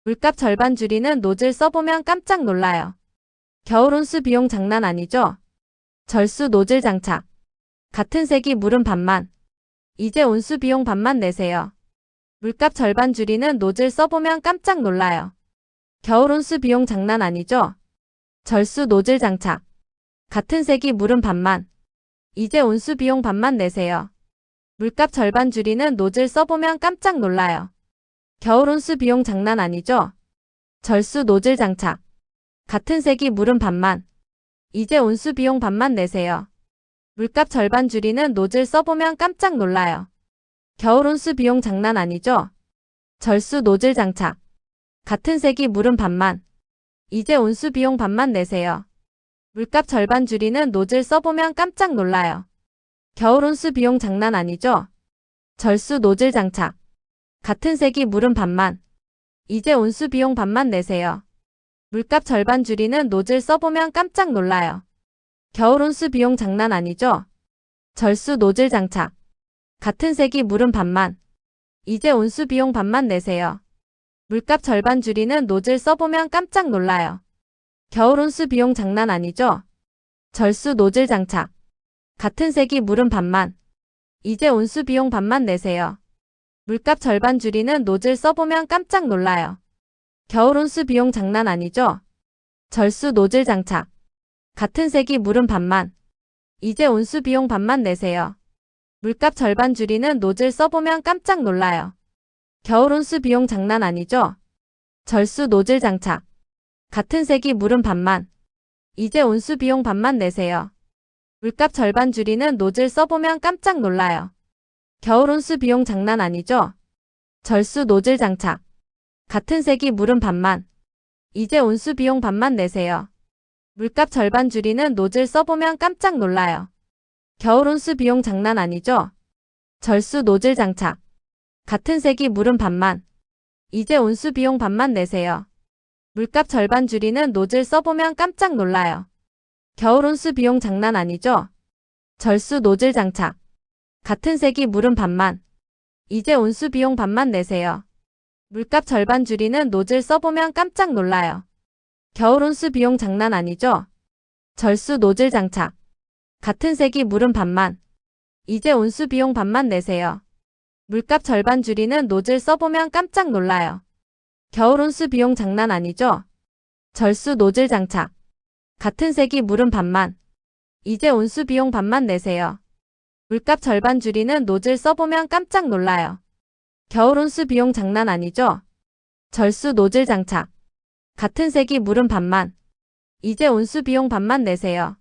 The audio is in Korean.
물값 절반 줄이는 노즐 써보면 깜짝 놀라요. 겨울 온수 비용 장난 아니죠? 절수 노즐 장착. 같은 색이 물은 반만. 이제 온수 비용 반만 내세요. 물값 절반 줄이는 노즐 써보면 깜짝 놀라요. 겨울 온수 비용 장난 아니죠? 절수 노즐 장착. 같은 색이 물은 반만. 이제 온수 비용 반만 내세요. 물값 절반 줄이는 노즐 써보면 깜짝 놀라요. 겨울 온수 비용 장난 아니죠? 절수 노즐 장착. 같은 색이 물은 반만. 이제 온수 비용 반만 내세요. 물값 절반 줄이는 노즐 써보면 깜짝 놀라요. 겨울 온수 비용 장난 아니죠? 절수 노즐 장착. 같은 색이 물은 반만. 이제 온수 비용 반만 내세요. 물값 절반 줄이는 노즐 써보면 깜짝 놀라요. 겨울 온수 비용 장난 아니죠? 절수 노즐 장착. 같은 색이 물은 반만. 이제 온수 비용 반만 내세요. 물값 절반 줄이는 노즐 써보면 깜짝 놀라요. 겨울 온수 비용 장난 아니죠? 절수 노즐 장착. 같은 색이 물은 반만. 이제 온수 비용 반만 내세요. 물값 절반 줄이는 노즐 써보면 깜짝 놀라요. 겨울 온수 비용 장난 아니죠? 절수 노즐 장착. 같은 색이 물은 반만. 이제 온수 비용 반만 내세요. 물값 절반 줄이는 노즐 써보면 깜짝 놀라요. 겨울 온수 비용 장난 아니죠? 절수 노즐 장착. 같은 색이 물은 반만. 이제 온수 비용 반만 내세요. 물값 절반 줄이는 노즐 써보면 깜짝 놀라요. 겨울 온수 비용 장난 아니죠? 절수 노즐 장착. 같은 색이 물은 반만. 이제 온수 비용 반만 내세요. 물값 절반 줄이는 노즐 써보면 깜짝 놀라요. 겨울 온수 비용 장난 아니죠? 절수 노즐 장착. 같은 색이 물은 반만. 이제 온수 비용 반만 내세요. 물값 절반 줄이는 노즐 써보면 깜짝 놀라요. 겨울 온수 비용 장난 아니죠? 절수 노즐 장착. 같은 색이 물은 반만. 이제 온수 비용 반만 내세요. 물값 절반 줄이는 노즐 써보면 깜짝 놀라요. 겨울 온수 비용 장난 아니죠? 절수 노즐 장착. 같은 색이 물은 반만. 이제 온수 비용 반만 내세요. 물값 절반 줄이는 노즐 써보면 깜짝 놀라요. 겨울 온수 비용 장난 아니죠? 절수 노즐 장착. 같은 색이 물은 반만. 이제 온수 비용 반만 내세요. 물값 절반 줄이는 노즐 써보면 깜짝 놀라요. 겨울 온수 비용 장난 아니죠? 절수 노즐 장착. 같은 색이 물은 반만. 이제 온수 비용 반만 내세요. 물값 절반 줄이는 노즐 써보면 깜짝 놀라요. 겨울 온수 비용 장난 아니죠? 절수 노즐 장착. 같은 색이 물은 반만. 이제 온수 비용 반만 내세요.